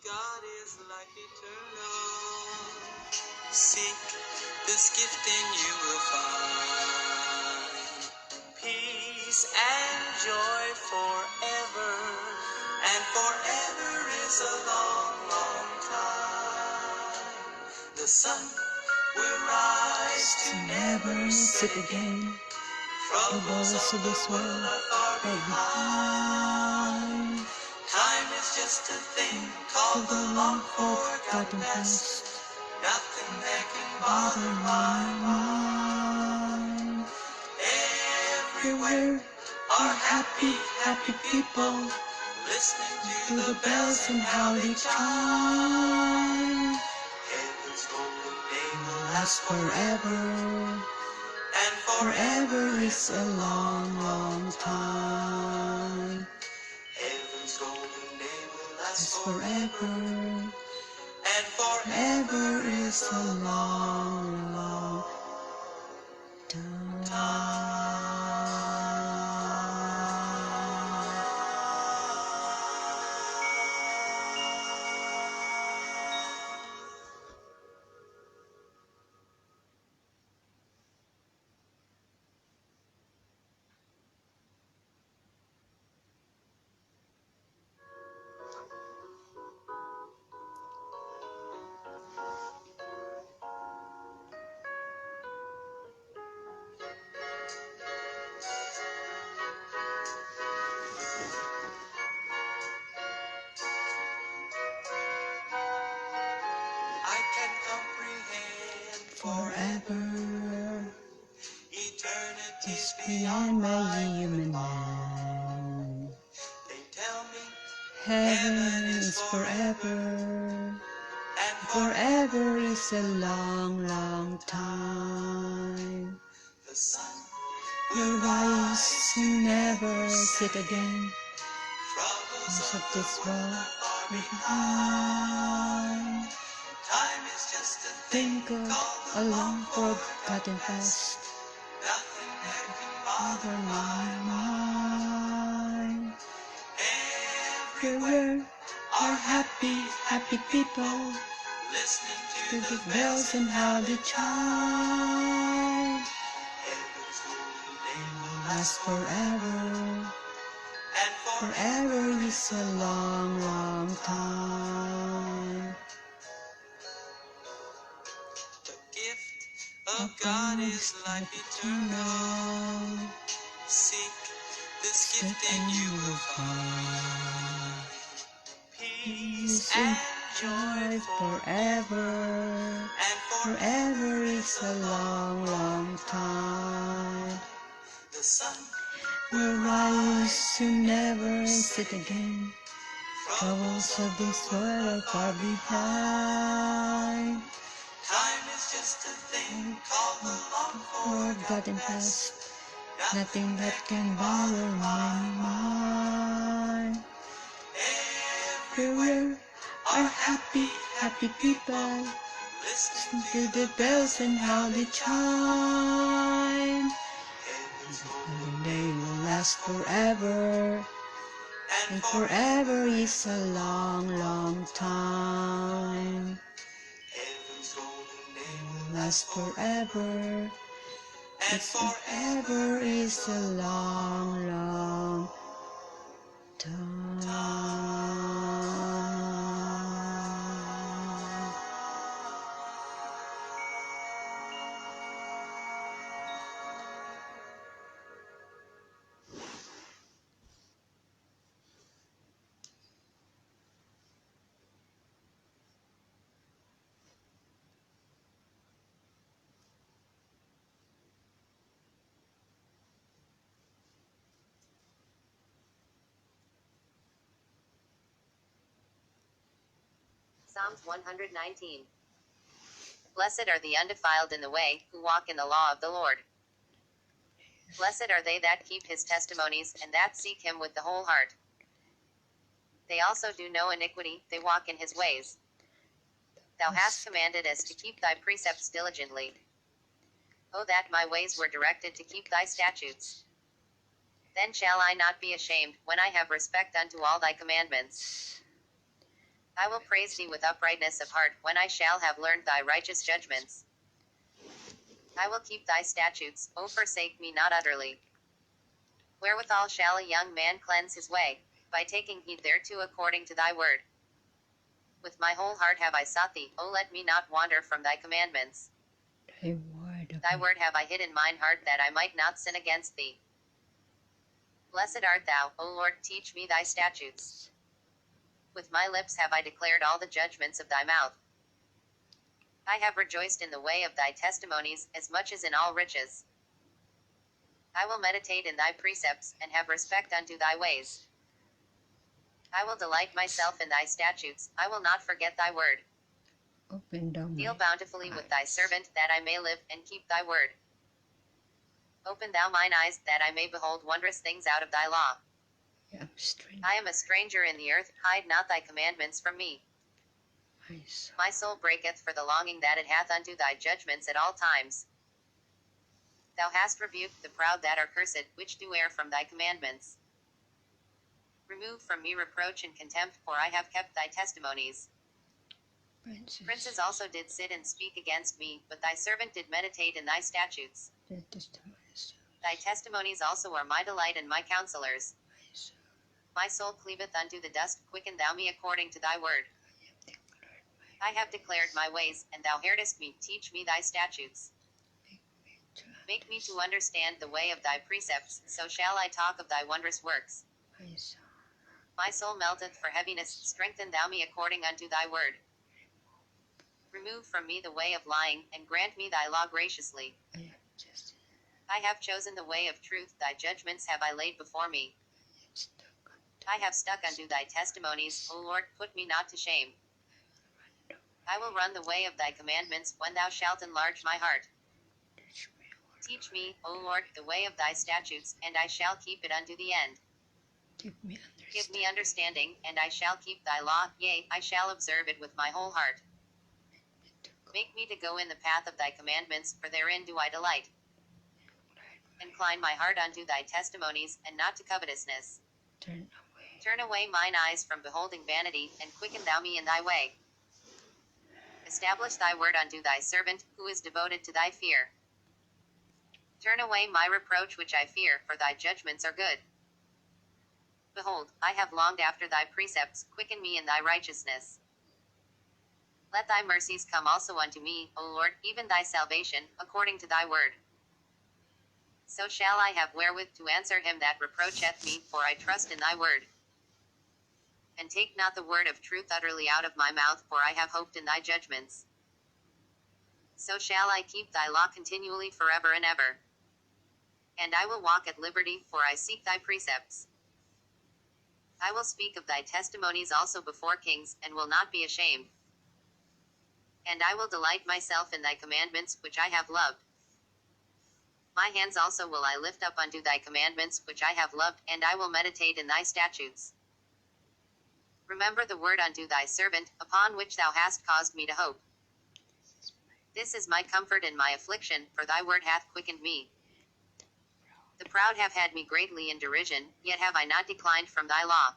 God is life eternal. Seek this gift and you will find peace and joy forever. And forever is a long, long time. The sun will rise to never set again. Troubles of this world are far behind. Time is just a thing called the long forgotten past. Nothing that can bother my mind. Everywhere are happy, happy people, listening to the bells and how they chime. Heaven's golden day will last forever, and forever is a long, long time. Heaven's golden day will last forever, and forever is a long, long time. I can comprehend forever, eternity's beyond my human mind. They tell me heaven is forever, and forever is a long, long time. The sun will rise to never set again. Troubles of this world are far behind. Time is just a thing called a long forgotten past. Nothing that can bother my mind. Everywhere are happy, happy people, listening to the bells and how they chime. Heaven's golden day will last forever, and forever is a long, long time. The gift of God is life eternal. Seek this gift and you will find peace and joy forever. And forever is a long, long time. The sun will rise to never set again. Troubles of this world are far behind. Time is just a thing called the long forgotten past. Nothing that can bother my mind. Everywhere are happy, happy people, listening to the bells and how they chime. Heaven's golden day will last forever, and forever is a long, long time. Heaven's golden day will last forever, and forever is a long, long time. Psalms 119. Blessed are the undefiled in the way, who walk in the law of the Lord. Blessed are they that keep his testimonies, and that seek him with the whole heart. They also do no iniquity, they walk in his ways. Thou hast commanded us to keep thy precepts diligently. O that my ways were directed to keep thy statutes. Then shall I not be ashamed, when I have respect unto all thy commandments. I will praise thee with uprightness of heart, when I shall have learned thy righteous judgments. I will keep thy statutes, O forsake me not utterly. Wherewithal shall a young man cleanse his way? By taking heed thereto according to thy word. With my whole heart have I sought thee, O let me not wander from thy commandments. Thy word have I hid in mine heart, that I might not sin against thee. Blessed art thou, O Lord, teach me thy statutes. With my lips have I declared all the judgments of thy mouth. I have rejoiced in the way of thy testimonies, as much as in all riches. I will meditate in thy precepts, and have respect unto thy ways. I will delight myself in thy statutes, I will not forget thy word. Open thou Deal my bountifully with thy eyes. servant, that I may live, and keep thy word. Open thou mine eyes, that I may behold wondrous things out of thy law. I am strange. I am a stranger in the earth, hide not thy commandments from me. My soul breaketh for the longing that it hath unto thy judgments at all times. Thou hast rebuked the proud that are cursed, which do err from thy commandments. Remove from me reproach and contempt, for I have kept thy testimonies. Princes also did sit and speak against me, but thy servant did meditate in thy statutes. Thy testimonies also are my delight and my counselors. My soul cleaveth unto the dust, quicken thou me according to thy word. I have declared my ways, and thou heardest me, teach me thy statutes. Make me to understand the way of thy precepts, so shall I talk of thy wondrous works. My soul melteth for heaviness, strengthen thou me according unto thy word. Remove from me the way of lying, and grant me thy law graciously. I have chosen the way of truth, thy judgments have I laid before me. I have stuck unto thy testimonies, O Lord, put me not to shame. I will run the way of thy commandments, when thou shalt enlarge my heart. Teach me, O Lord, the way of thy statutes, and I shall keep it unto the end. Give me understanding, and I shall keep thy law, yea, I shall observe it with my whole heart. Make me to go in the path of thy commandments, for therein do I delight. Incline my heart unto thy testimonies, and not to covetousness. Turn away mine eyes from beholding vanity, and quicken thou me in thy way. Establish thy word unto thy servant, who is devoted to thy fear. Turn away my reproach which I fear, for thy judgments are good. Behold, I have longed after thy precepts, quicken me in thy righteousness. Let thy mercies come also unto me, O Lord, even thy salvation, according to thy word. So shall I have wherewith to answer him that reproacheth me, for I trust in thy word. And take not the word of truth utterly out of my mouth, for I have hoped in thy judgments. So shall I keep thy law continually forever and ever. And I will walk at liberty, for I seek thy precepts. I will speak of thy testimonies also before kings, and will not be ashamed. And I will delight myself in thy commandments, which I have loved. My hands also will I lift up unto thy commandments, which I have loved, and I will meditate in thy statutes. Remember the word unto thy servant, upon which thou hast caused me to hope. This is my comfort in my affliction, for thy word hath quickened me. The proud have had me greatly in derision, yet have I not declined from thy law.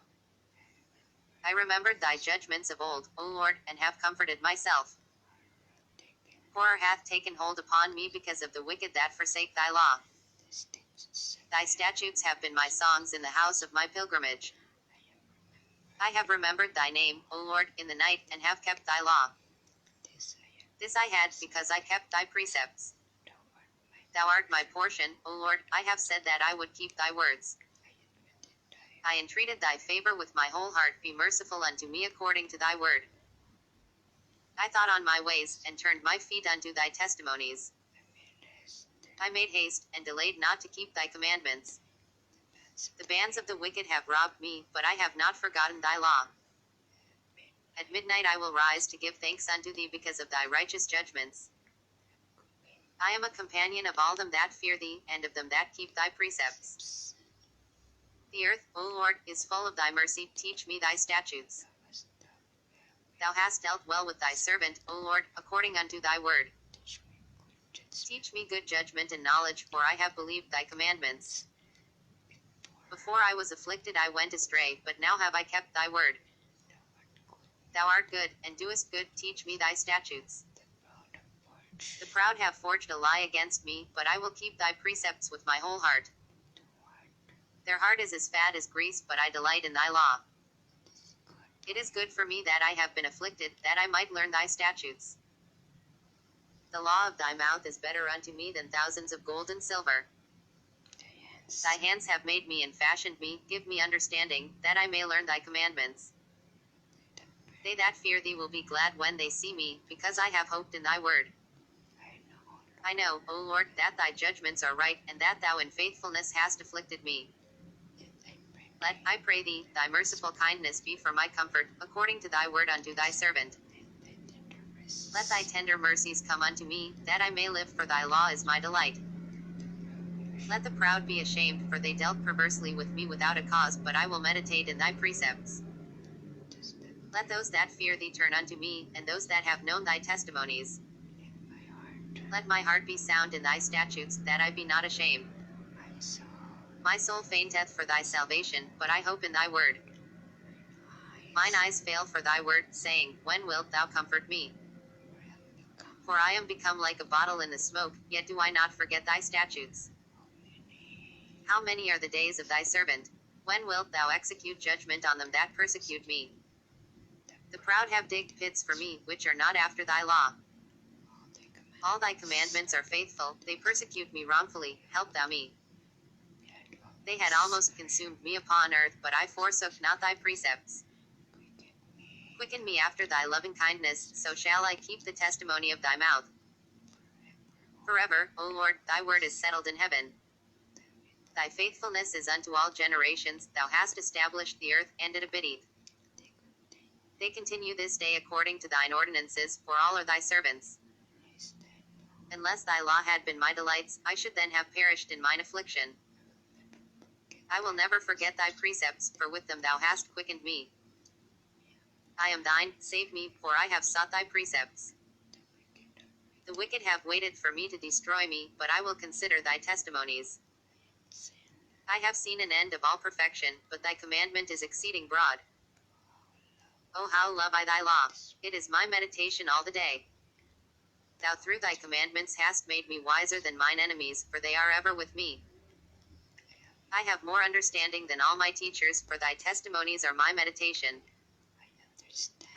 I remembered thy judgments of old, O Lord, and have comforted myself. Horror hath taken hold upon me because of the wicked that forsake thy law. Thy statutes have been my songs in the house of my pilgrimage. I have remembered thy name, O Lord, in the night, and have kept thy law. This I had, because I kept thy precepts. Thou art my portion, O Lord, I have said that I would keep thy words. I entreated thy favor with my whole heart, be merciful unto me according to thy word. I thought on my ways, and turned my feet unto thy testimonies. I made haste, and delayed not to keep thy commandments. The bands of the wicked have robbed me, but I have not forgotten thy law. At midnight I will rise to give thanks unto thee because of thy righteous judgments. I am a companion of all them that fear thee, and of them that keep thy precepts. The earth, O Lord, is full of thy mercy, teach me thy statutes. Thou hast dealt well with thy servant, O Lord, according unto thy word. Teach me good judgment and knowledge, for I have believed thy commandments. Before I was afflicted I went astray, but now have I kept thy word. Thou art good, and doest good, teach me thy statutes. The proud have forged The proud have forged a lie against me, but I will keep thy precepts with my whole heart. the heart. Their heart is as fat as grease, but I delight in thy law. It is good It is good for me that I have been afflicted, that I might learn thy statutes. The law of thy mouth is better unto me than thousands of gold and silver. Thy hands have made me and fashioned me, give me understanding, that I may learn thy commandments. They that fear thee will be glad when they see me, because I have hoped in thy word. I know, O Lord, that thy judgments are right, and that thou in faithfulness hast afflicted me. Let, I pray thee, thy merciful kindness be for my comfort, according to thy word unto thy servant. Let thy tender mercies come unto me, that I may live, for thy law is my delight. Let the proud be ashamed, for they dealt perversely with me without a cause, but I will meditate in thy precepts. Let those that fear thee turn unto me, and those that have known thy testimonies. Let my heart be sound in thy statutes, that I be not ashamed. My soul fainteth for thy salvation, but I hope in thy word. Mine eyes fail for thy word, saying, when wilt thou comfort me? For I am become like a bottle in the smoke, yet do I not forget thy statutes. How many are the days of thy servant? When wilt thou execute judgment on them that persecute me? The proud have digged pits for me, which are not after thy law. All thy commandments are faithful, they persecute me wrongfully, help thou me. They had almost consumed me upon earth, but I forsook not thy precepts. Quicken me after thy loving kindness, so shall I keep the testimony of thy mouth. Forever, O Lord, thy word is settled in heaven. Thy faithfulness is unto all generations, thou hast established the earth, and it abideth. They continue this day according to thine ordinances, for all are thy servants. Unless thy law had been my delights, I should then have perished in mine affliction. I will never forget thy precepts, for with them thou hast quickened me. I am thine, save me, for I have sought thy precepts. The wicked have waited for me to destroy me, but I will consider thy testimonies. I have seen an end of all perfection, but thy commandment is exceeding broad. Oh, how love I thy law! It is my meditation all the day. Thou through thy commandments hast made me wiser than mine enemies, for they are ever with me. I have more understanding than all my teachers, for thy testimonies are my meditation.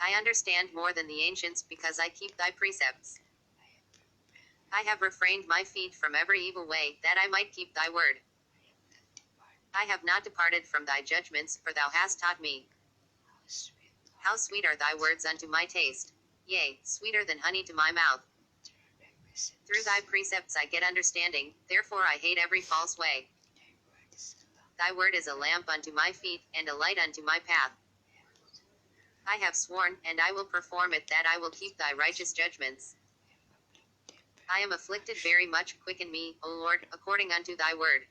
I understand more than the ancients, because I keep thy precepts. I have refrained my feet from every evil way, that I might keep thy word. I have not departed from thy judgments, for thou hast taught me. How sweet are thy words unto my taste! Yea, sweeter than honey to my mouth. Through thy precepts I get understanding, therefore I hate every false way. Thy word is a lamp unto my feet, and a light unto my path. I have sworn, and I will perform it, that I will keep thy righteous judgments. I am afflicted very much, quicken me, O Lord, according unto thy word.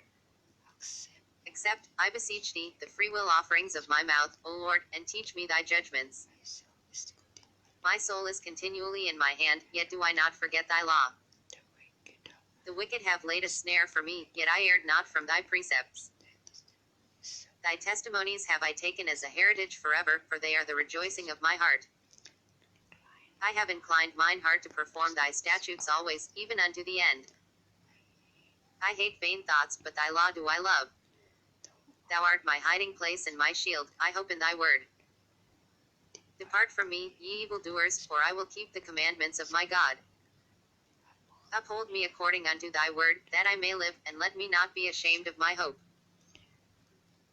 Accept, I beseech thee, the freewill offerings of my mouth, O Lord, and teach me thy judgments. My soul is continually in my hand, yet do I not forget thy law. The wicked have laid a snare for me, yet I erred not from thy precepts. Thy testimonies have I taken as a heritage forever, for they are the rejoicing of my heart. I have inclined mine heart to perform thy statutes always, even unto the end. I hate vain thoughts, but thy law do I love. Thou art my hiding place and my shield, I hope in thy word. Depart from me, ye evildoers, for I will keep the commandments of my God. Uphold me according unto thy word, that I may live, and let me not be ashamed of my hope.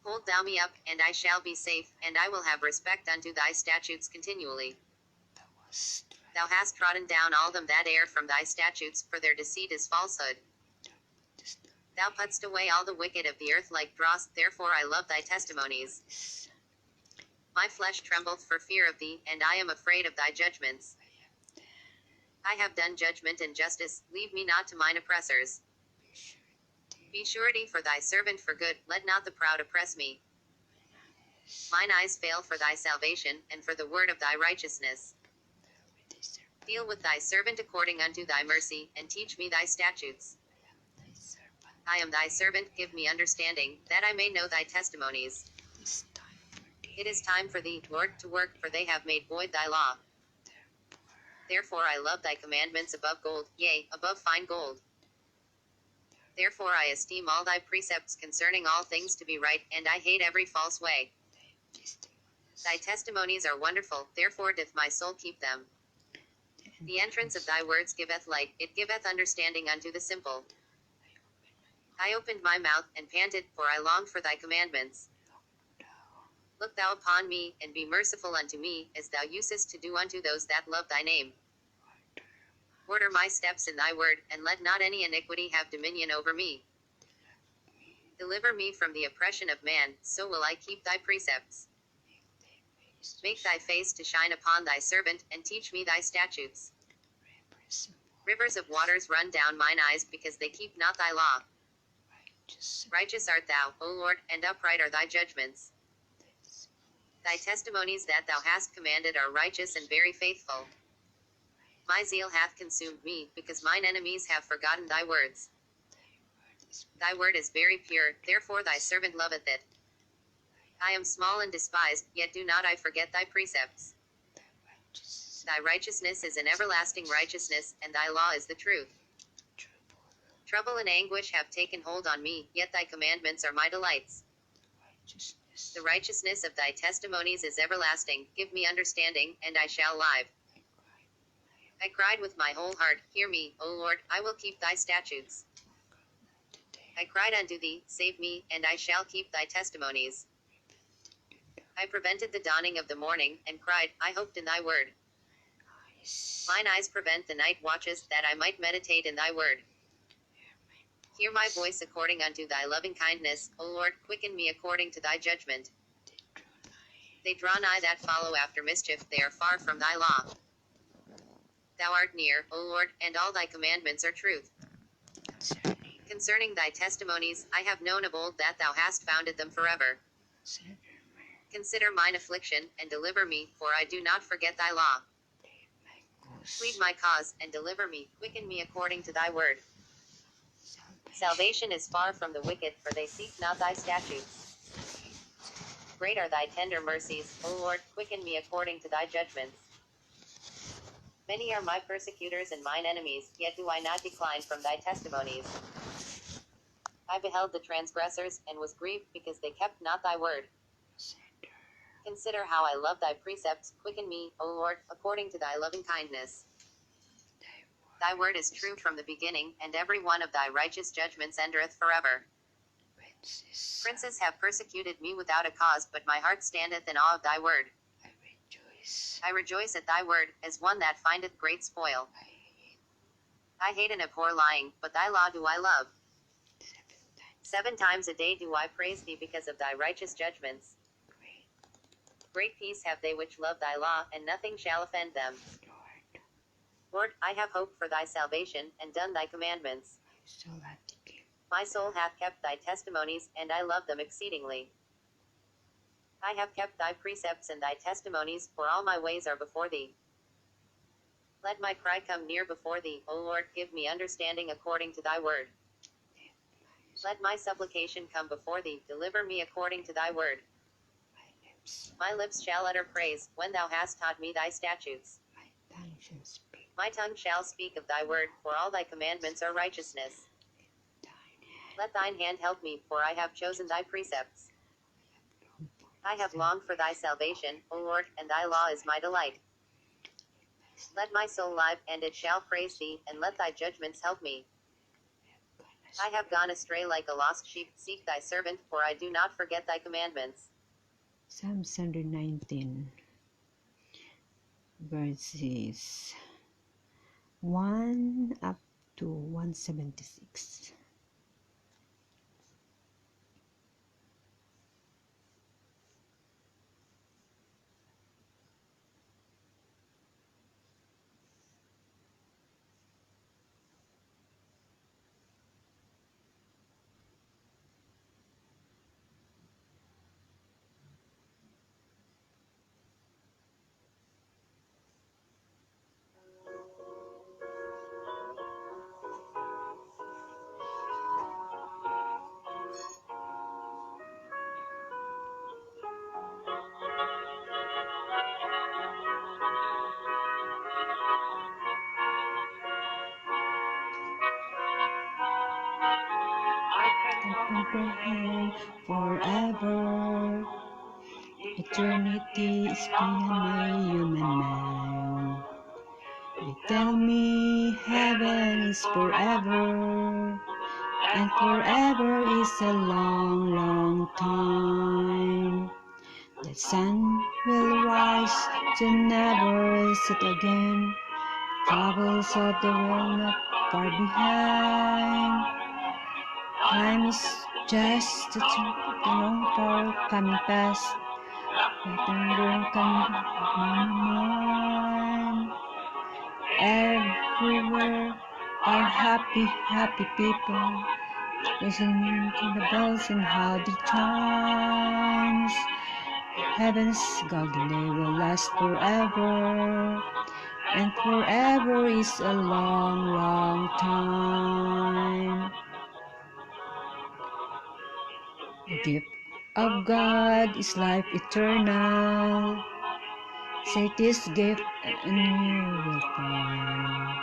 Hold thou me up, and I shall be safe, and I will have respect unto thy statutes continually. Thou hast trodden down all them that err from thy statutes, for their deceit is falsehood. Thou puttest away all the wicked of the earth like dross, therefore I love thy testimonies. My flesh trembleth for fear of thee, and I am afraid of thy judgments. I have done judgment and justice, leave me not to mine oppressors. Be surety for thy servant for good, let not the proud oppress me. Mine eyes fail for thy salvation, and for the word of thy righteousness. Deal with thy servant according unto thy mercy, and teach me thy statutes. I am thy servant, give me understanding, that I may know thy testimonies. It is time for thee, Lord, to work, for they have made void thy law. Therefore I love thy commandments above gold, yea, above fine gold. Therefore I esteem all thy precepts concerning all things to be right, and I hate every false way. Thy testimonies are wonderful, therefore doth my soul keep them. The entrance of thy words giveth light, it giveth understanding unto the simple. I opened my mouth, and panted, for I longed for thy commandments. Look thou upon me, and be merciful unto me, as thou usest to do unto those that love thy name. Order my steps in thy word, and let not any iniquity have dominion over me. Deliver me from the oppression of man, so will I keep thy precepts. Make thy face to shine upon thy servant, and teach me thy statutes. Rivers of waters run down mine eyes, because they keep not thy law. Righteous art thou, O Lord, and upright are thy judgments. Thy testimonies that thou hast commanded are righteous and very faithful. My zeal hath consumed me, because mine enemies have forgotten thy words. Thy word is very pure, therefore thy servant loveth it. I am small and despised, yet do not I forget thy precepts. Thy righteousness is an everlasting righteousness, and thy law is the truth. Trouble and anguish have taken hold on me, yet thy commandments are my delights. The righteousness of thy testimonies is everlasting, give me understanding, and I shall live. I cried with my whole heart, hear me, O Lord, I will keep thy statutes. I cried unto thee, save me, and I shall keep thy testimonies. I prevented the dawning of the morning, and cried, I hoped in thy word. Mine eyes prevent the night watches, that I might meditate in thy word. Hear my voice according unto thy loving kindness, O Lord, quicken me according to thy judgment. They draw nigh that follow after mischief, they are far from thy law. Thou art near, O Lord, and all thy commandments are truth. Concerning thy testimonies, I have known of old that thou hast founded them forever. Consider mine affliction, and deliver me, for I do not forget thy law. Plead my cause, and deliver me, quicken me according to thy word. Salvation is far from the wicked, for they seek not thy statutes. Great are thy tender mercies, O Lord, quicken me according to thy judgments. Many are my persecutors and mine enemies, yet do I not decline from thy testimonies. I beheld the transgressors, and was grieved, because they kept not thy word. Consider how I love thy precepts, quicken me, O Lord, according to thy loving kindness. Thy word is true from the beginning, and every one of thy righteous judgments endureth forever. Princes have persecuted me without a cause, but my heart standeth in awe of thy word. I rejoice at thy word, as one that findeth great spoil. I hate and abhor lying, but thy law do I love. 7 times a day do I praise thee because of thy righteous judgments. Great peace have they which love thy law, and nothing shall offend them. Lord, I have hoped for thy salvation, and done thy commandments. My soul hath kept thy testimonies, and I love them exceedingly. I have kept thy precepts and thy testimonies, for all my ways are before thee. Let my cry come near before thee, O Lord, give me understanding according to thy word. Let my supplication come before thee, deliver me according to thy word. My lips shall utter praise, when thou hast taught me thy statutes. My tongue shall speak of thy word, for all thy commandments are righteousness. Let thine hand help me, for I have chosen thy precepts. I have longed for thy salvation, O Lord, and thy law is my delight. Let my soul live, and it shall praise thee, and let thy judgments help me. I have gone astray like a lost sheep, seek thy servant, for I do not forget thy commandments. Psalms 119, verses 1 up to 176. Abraham forever. Eternity is beyond my human mind. They tell me heaven is forever, and forever is a long, long time. The sun will rise to never set again. Troubles of the world not far behind. Time is just a long for coming past. Nothing can my mind. Everywhere are happy, happy people, listening to the bells and how they chimes. Heaven's golden day will last forever, and forever is a long, long time. The gift of God is life eternal. Take this gift and you will find.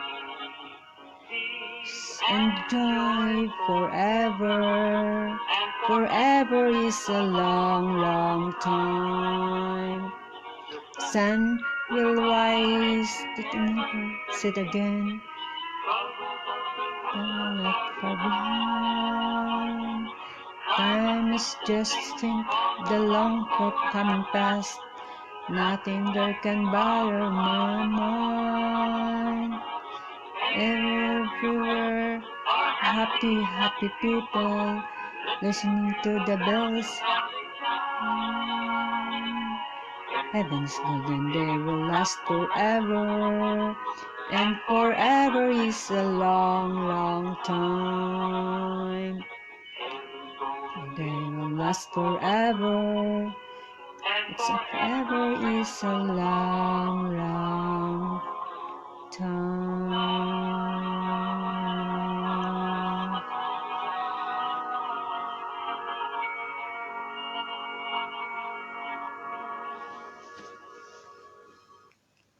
Enjoy forever. Forever is a long, long time. Sun will rise, it never set again. Not far behind. Time is just think the long for coming past. Nothing there can bother my mind. Everywhere, happy, happy people, listening to the bells. Heaven's golden day will last forever, and forever is a long, long time. The day will last forever. It's a forever is a long, long time.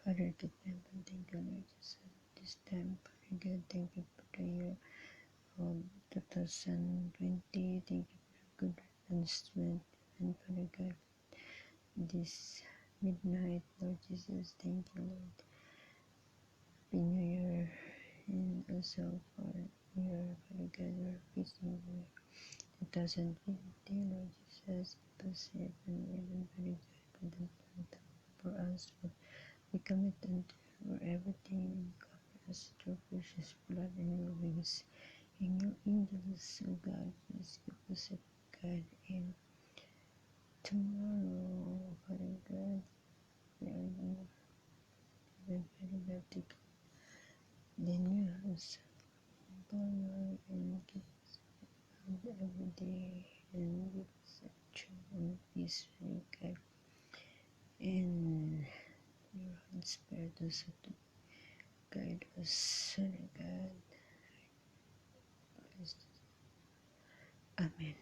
Father, good time, thank you, Lord Jesus. This time, Father God, thank you for the year of 2020. Thank you for good strength. And Father God, this midnight, Lord Jesus, thank you, Lord. Happy New Year, and also for your Father God, your peace in year 2020, Lord Jesus, keep us safe and even Father God, good for us. We commit unto for everything and cover us through precious blood and your wings. In your angels, O God, please keep us safe, God. And tomorrow, Father God, we are going to Father God, take the new house tomorrow and give us food every day and give us a joy and peace, Father God. And your Holy Spirit also to guide us, Father God. Amen.